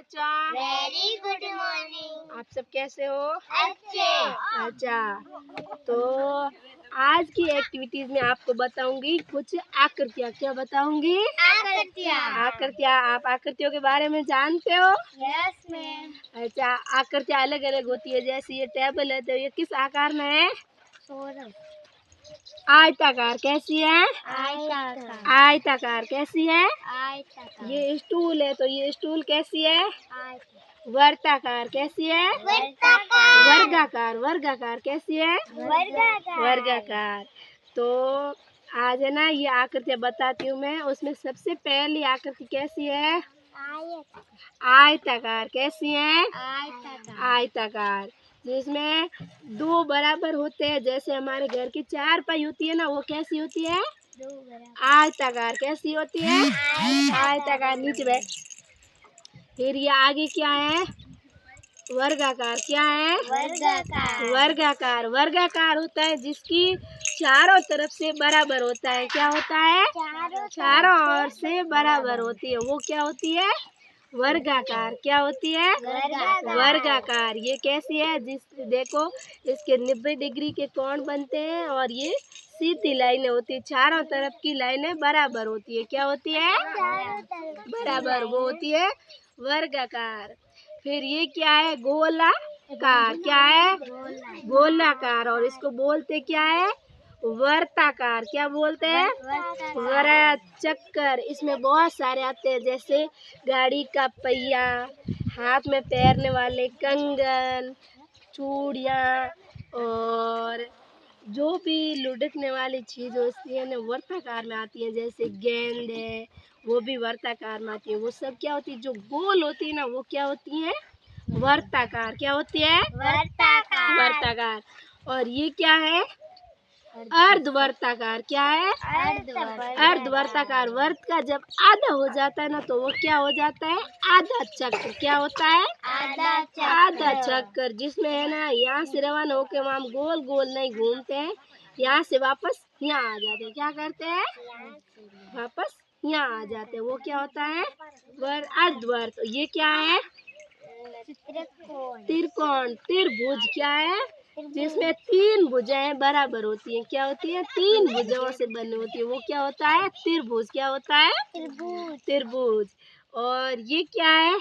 बच्चा? Very good morning. आप सब कैसे हो? अच्छे। अच्छा, तो आज की एक्टिविटीज में आपको बताऊंगी कुछ आकृतियाँ। क्या बताऊंगी? आकृतियाँ। आकृतियाँ। आप आकृतियों के बारे में जानते हो? Yes ma'am. अच्छा, आकृतियाँ अलग अलग होती है। जैसे ये टेबल है तो ये किस आकार में है? आयताकार। कैसी है? आयताकार। आयताकार। कैसी है? आयताकार। ये स्टूल है तो ये स्टूल कैसी है? वर्ताकार। कैसी है? वर्गाकार। वर्गाकार। वर्गाकार। कैसी है? वर्गाकार। वर्गाकार। तो आज है ना ये आकृतियाँ बताती हूँ मैं। उसमें सबसे पहली आकृति कैसी है? आयताकार। कैसी है? आयताकार। आयताकार, जिसमें दो बराबर होते हैं। जैसे हमारे घर की चारपाई होती है ना, वो कैसी होती है? आयताकार। कैसी होती है? आयताकार। नीचे बैठ। फिर ये आगे क्या है? वर्गाकार। क्या है? वर्गाकार। वर्गाकार। वर्गाकार होता है जिसकी चारों तरफ से बराबर होता है। क्या होता है? चारों ओर से बराबर होती है। वो क्या होती है? वर्गाकार। क्या होती है? वर्गाकार। ये कैसी है? देखो, इसके 90 डिग्री के कोण बनते हैं और ये सीधी लाइनें होती है। चारों तरफ की लाइनें बराबर होती है। क्या होती है? बराबर। वो होती है वर्गाकार। फिर ये क्या है? गोलाकार। क्या है? गोलाकार। और इसको बोलते क्या है? वर्ताकार। क्या बोलते हैं? वृत्त, चक्कर। इसमें बहुत सारे आते हैं। जैसे गाड़ी का पहिया, हाथ में पहनने वाले कंगन, चूड़ियाँ, और जो भी लुढ़कने वाली चीज़ होती है ना वर्ताकार में आती है। जैसे गेंद है, वो भी वर्ताकार में आती है। वो सब क्या होती है? जो गोल होती है ना, वो क्या होती है? वर्ताकार। क्या होती है? वर्ताकार। वर्ताकार। और ये क्या है? अर्धवर्ताकार। क्या है? अर्धवर्ताकार। वर्त का जब आधा हो जाता है ना, तो वो क्या हो जाता है? आधा चक्र। क्या होता है? आधा चक्कर। जिसमें है ना, यहाँ से रवाना होके हम गोल गोल नहीं घूमते हैं, यहाँ से वापस यहाँ आ जाते हैं। क्या करते हैं? वापस यहाँ आ जाते हैं। वो क्या होता है? अर्धवर्त। ये क्या है? त्रिकोण। त्रिभुज। क्या है? जिसमें 3 भुजाएं बराबर होती हैं। क्या होती है? 3 भुजाओं से बनी होती है। वो क्या होता है? त्रिभुज। क्या होता है? त्रिभुज। और ये क्या है?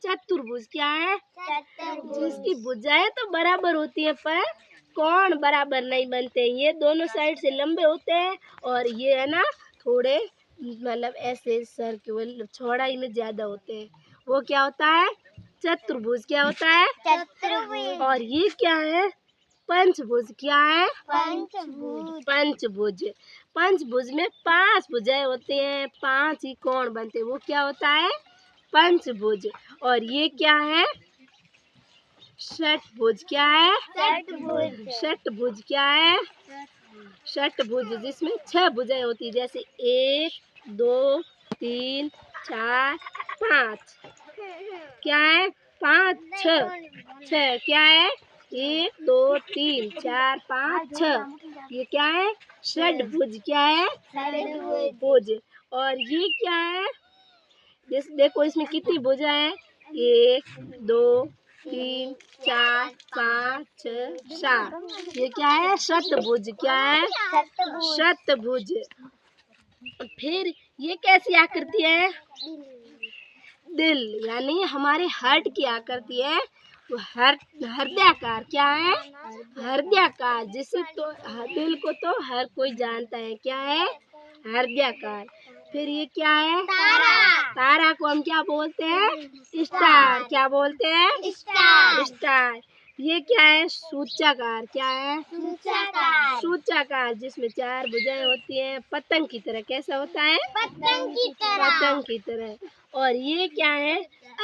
चतुर्भुज। क्या है? जिसकी भुजाएं तो बराबर होती है पर कोण बराबर नहीं बनते। ये दोनों साइड से लंबे होते हैं और ये है ना थोड़े, मतलब ऐसे सर्कुलर चौड़ाई में ज्यादा होते हैं। वो क्या होता है? चतुर्भुज। क्या होता है? चतुर्भुज। और ये क्या है? पंचभुज। क्या है? पंचभुज। पंचभुज। पंचभुज में 5 भुजाएं होती हैं, 5 ही कोण बनते हैं। वो क्या होता है? पंचभुज। और ये क्या है? षटभुज। क्या है? षटभुज। षटभुज। क्या है? षटभुज, जिसमें 6 भुजाएं होती है। जैसे 1, 2, 3, 4, 5। क्या है? 5, 6। क्या है? 1, 2, 3, 4, 5, 6। ये क्या है? षटभुज। क्या है? भुज। और ये क्या है? देखो इसमें कितनी भुजा है? 1, 2, 3, 4, 5, 6, 7। ये क्या है? षटभुज। क्या है? षटभुज। फिर ये कैसी आकृति है? दिल, यानी हमारे हार्ट की आकृति है। वो हृदयाकार। क्या है? हृदयाकार। जिसे तो दिल को तो हर कोई जानता है। क्या है? हृदयाकार। फिर ये क्या है? तारा को हम क्या बोलते हैं? स्टार। क्या बोलते हैं? स्टार। ये क्या है? सूचाकार। क्या है? सूचाकार, जिसमें 4 भुजाएं होती हैं, पतंग की तरह। कैसा होता है? पतंग की तरह। और ये क्या है?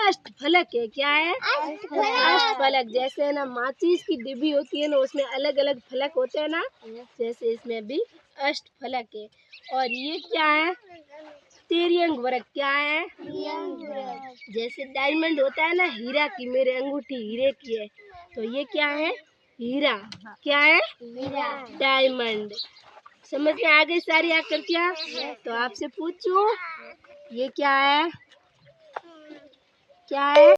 अष्टफलक है। क्या है? अष्टफलक। जैसे ना माचिस की डिब्बी होती है ना, उसमें अलग अलग फलक होते हैं ना, जैसे इसमें भी अष्टफलक है। और ये क्या है? तिर्यंक वृत्त। क्या है? जैसे डायमंड होता है ना, हीरा की, मेरे अंगूठी हीरे की है, तो ये क्या है? हीरा। क्या है? डायमंड। समझ में आ गई सारी आकृतियाँ? तो आपसे पूछूं, ये क्या है? क्या है?